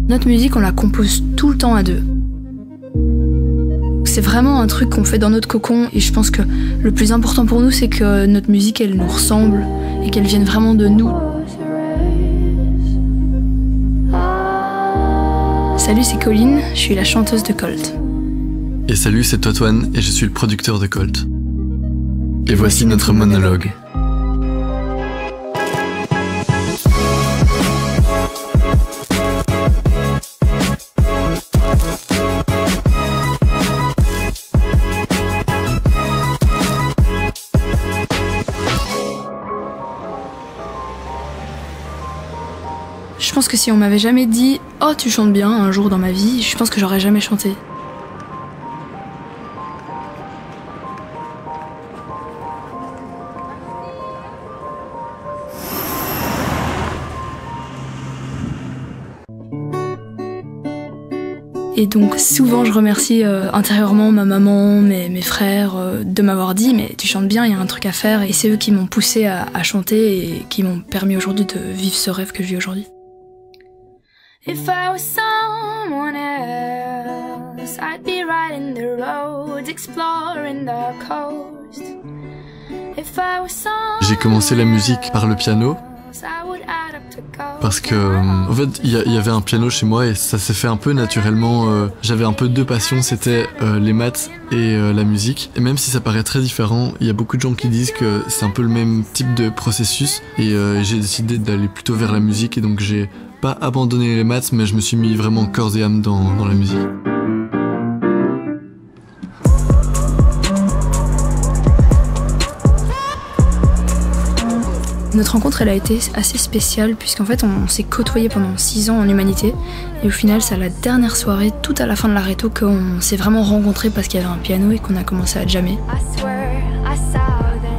Notre musique, on la compose tout le temps à deux. C'est vraiment un truc qu'on fait dans notre cocon et je pense que le plus important pour nous, c'est que notre musique, elle nous ressemble et qu'elle vienne vraiment de nous. Salut, c'est Colline, je suis la chanteuse de Colt. Et salut, c'est Totoine et je suis le producteur de Colt. Et voici notre monologue. Je pense que si on m'avait jamais dit « Oh, tu chantes bien » un jour dans ma vie, je pense que j'aurais jamais chanté. Et donc souvent je remercie intérieurement ma maman, mes frères de m'avoir dit « Mais tu chantes bien, il y a un truc à faire » et c'est eux qui m'ont poussé à chanter et qui m'ont permis aujourd'hui de vivre ce rêve que je vis aujourd'hui. If I was someone else, I'd be riding the roads, exploring the coast. If I was someone J'ai commencé la musique par le piano parce que en fait il y avait un piano chez moi et ça s'est fait un peu naturellement. J'avais un peu deux passions, c'était les maths et la musique. Et même si ça paraît très différent, il y a beaucoup de gens qui disent que c'est un peu le même type de processus. Et j'ai décidé d'aller plutôt vers la musique et donc j'ai pas abandonné les maths, mais je me suis mis vraiment corps et âme dans la musique. Notre rencontre, elle a été assez spéciale puisqu'en fait on s'est côtoyés pendant 6 ans en humanité et au final c'est à la dernière soirée, tout à la fin de la réto, qu'on s'est vraiment rencontrés parce qu'il y avait un piano et qu'on a commencé à jammer.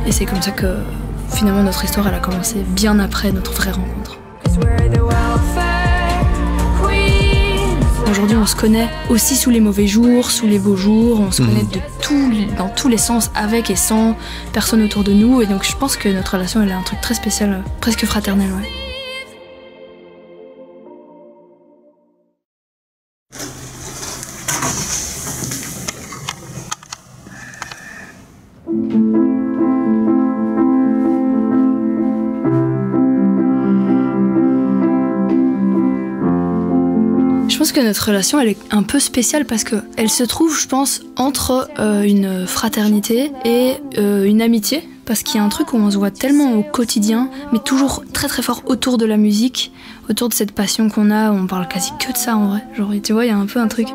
Et c'est comme ça que finalement notre histoire elle a commencé bien après notre vraie rencontre. Aujourd'hui on se connaît aussi sous les mauvais jours, sous les beaux jours, on se connaît dans tous les sens, avec et sans personne autour de nous, et donc je pense que notre relation elle a un truc très spécial, presque fraternel, ouais. Je pense que notre relation elle est un peu spéciale parce qu'elle se trouve, je pense, entre une fraternité et une amitié, parce qu'il y a un truc où on se voit tellement au quotidien, mais toujours très très fort autour de la musique, autour de cette passion qu'on a, où on parle quasi que de ça en vrai. Genre, tu vois, il y a un peu un truc.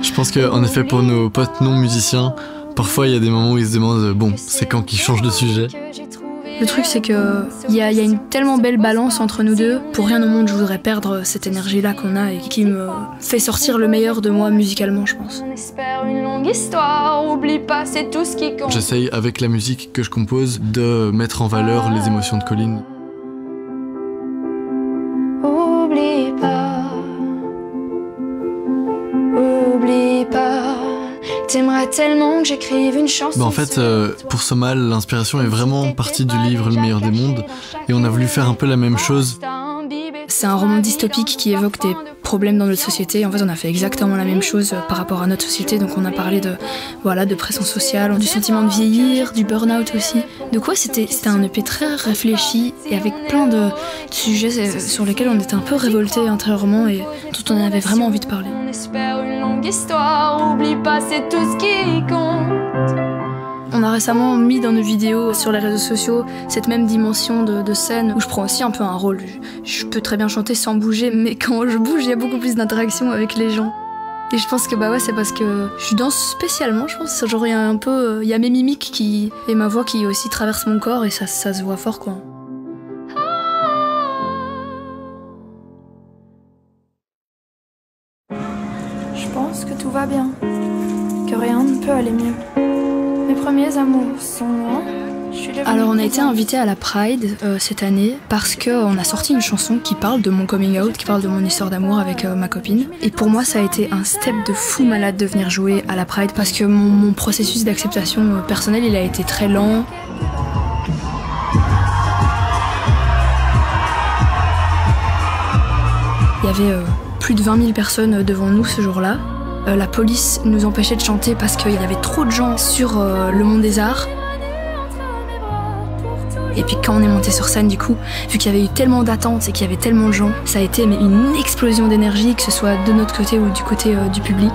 Je pense qu'en effet, pour nos potes non musiciens, parfois il y a des moments où ils se demandent bon, c'est quand qu'ils changent de sujet. Le truc c'est que il y a une tellement belle balance entre nous deux. Pour rien au monde je voudrais perdre cette énergie là qu'on a et qui me fait sortir le meilleur de moi musicalement, je pense. J'essaye avec la musique que je compose de mettre en valeur les émotions de Colline. Oublie pas, oublie pas. T'aimerais tellement que j'écrive une chanson. En fait, pour Somal, l'inspiration est vraiment partie du livre Le meilleur des mondes et on a voulu faire un peu la même chose. C'est un roman dystopique qui évoque des problèmes dans notre société. En fait, on a fait exactement la même chose par rapport à notre société. Donc on a parlé de pression sociale, du sentiment de vieillir, du burn-out aussi. Donc ouais, c'était un EP très réfléchi et avec plein de sujets sur lesquels on était un peu révoltés intérieurement et dont on avait vraiment envie de parler. On espère une longue histoire, oublie pas, c'est tout ce qui compte. On a récemment mis dans nos vidéos sur les réseaux sociaux cette même dimension de scène où je prends aussi un peu un rôle. Je peux très bien chanter sans bouger, mais quand je bouge, il y a beaucoup plus d'interaction avec les gens. Et je pense que bah ouais, c'est parce que je danse spécialement, je pense. Genre il y a un peu, il y a mes mimiques et ma voix qui aussi traverse mon corps et ça se voit fort quoi. Je pense que tout va bien, que rien ne peut aller mieux. Mes premiers amours sont loin. Alors on a été invité à la Pride cette année parce qu'on a sorti une chanson qui parle de mon coming out, qui parle de mon histoire d'amour avec ma copine. Et pour moi ça a été un step de fou malade de venir jouer à la Pride parce que mon processus d'acceptation personnelle il a été très lent. avait plus de 20 000 personnes devant nous ce jour-là. La police nous empêchait de chanter parce qu'il y avait trop de gens sur le Mont des Arts. Et puis quand on est monté sur scène, du coup, vu qu'il y avait eu tellement d'attentes et qu'il y avait tellement de gens, ça a été une explosion d'énergie, que ce soit de notre côté ou du côté du public.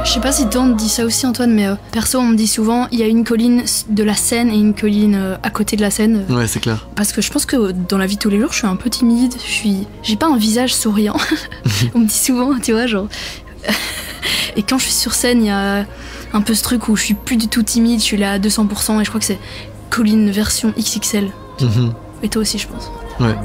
Je sais pas si toi on te dit ça aussi, Antoine, mais perso on me dit souvent il y a une colline de la Seine et une colline à côté de la Seine. Ouais, c'est clair. Parce que je pense que dans la vie de tous les jours je suis un peu timide, j'ai pas un visage souriant. On me dit souvent, tu vois, genre... Et quand je suis sur scène, il y a un peu ce truc où je suis plus du tout timide, je suis là à 200% et je crois que c'est colline version XXL. Et toi aussi, je pense. Ouais.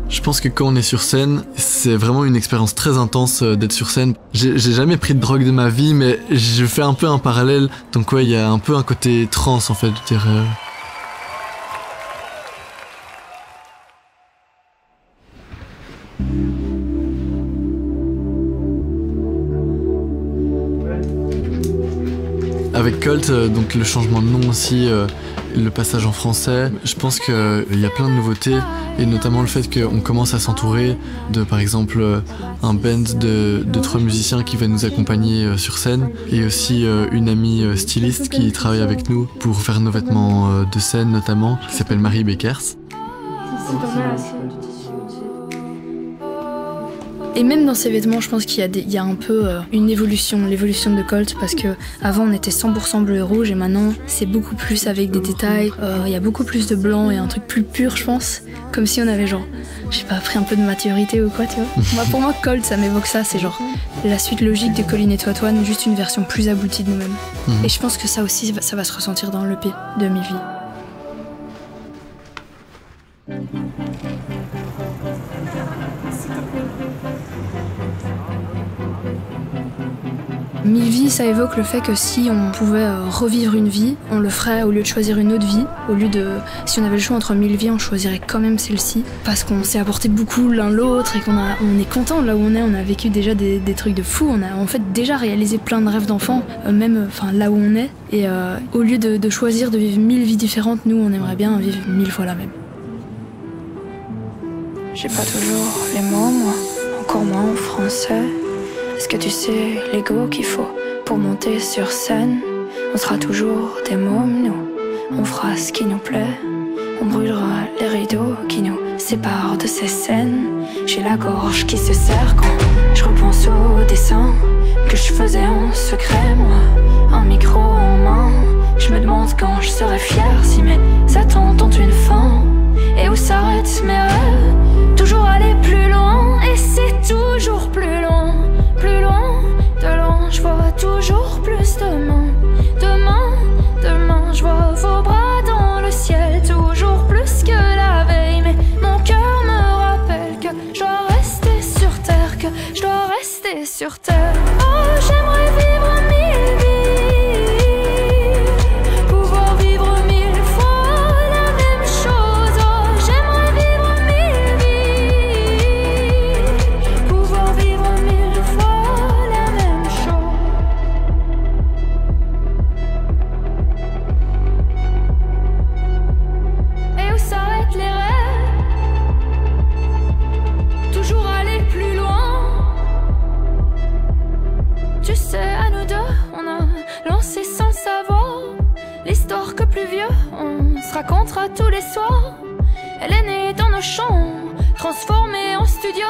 Je pense que quand on est sur scène, c'est vraiment une expérience très intense d'être sur scène. J'ai jamais pris de drogue de ma vie, mais je fais un peu un parallèle. Donc ouais, il y a un peu un côté trans en fait, je dirais. Avec Colt, donc le changement de nom aussi, le passage en français, je pense qu'il y a plein de nouveautés et notamment le fait qu'on commence à s'entourer de par exemple un band de 3 musiciens qui va nous accompagner sur scène et aussi une amie styliste qui travaille avec nous pour faire nos vêtements de scène notamment, qui s'appelle Marie Beckers. Et même dans ces vêtements, je pense qu'il y a un peu une évolution, l'évolution de Colt, parce que avant on était 100% bleu et rouge et maintenant c'est beaucoup plus avec des détails. Il y a beaucoup plus de blanc et un truc plus pur, je pense, comme si on avait genre, je sais pas, pris un peu de maturité ou quoi, tu vois. Pour moi, Colt, ça m'évoque ça, c'est genre la suite logique de Colline et toi, Antoine, juste une version plus aboutie de nous-mêmes. Et je pense que ça aussi, ça va se ressentir dans l'EP de Milvie. Milvie, ça évoque le fait que si on pouvait revivre une vie, on le ferait au lieu de choisir une autre vie. Si on avait le choix entre 1000 vies, on choisirait quand même celle-ci. Parce qu'on s'est apporté beaucoup l'un l'autre et on est content de là où on est. On a vécu déjà des trucs de fou. On a en fait déjà réalisé plein de rêves d'enfants, même là où on est. Et au lieu de choisir de vivre 1000 vies différentes, nous, on aimerait bien vivre 1000 fois la même. J'ai pas toujours les mots, moi, encore moins en français. Est-ce que tu sais l'ego qu'il faut pour monter sur scène? On sera toujours des mômes, nous. On fera ce qui nous plaît. On brûlera les rideaux qui nous séparent de ces scènes. J'ai la gorge qui se serre quand je repense au dessin que je faisais en secret, moi. Un micro en main. Je me demande quand je serai fière si mes attentes ont une fin. Et où s'arrêtent mes rêves? Toujours aller plus loin. Et c'est toujours plus loin. Plus loin, de loin, je vois toujours plus demain. Demain, je vois vos bras dans le ciel. Toujours plus que la veille. Mais mon cœur me rappelle que je dois rester sur terre. Que je dois rester sur terre. Oh, j'aimerais vivre 1000 vies. Pouvoir vivre 1000 fois la même chose. Oh, j'aimerais vivre 1000 vies. Pouvoir vivre 1000 fois la même chose. Et où s'arrêtent les rêves? Toujours aller plus loin. Tu sais, à nous deux, on a lancé sans savoir l'histoire que plus vieux on se racontera tous les soirs. Elle est née dans nos chambres, transformée en studio.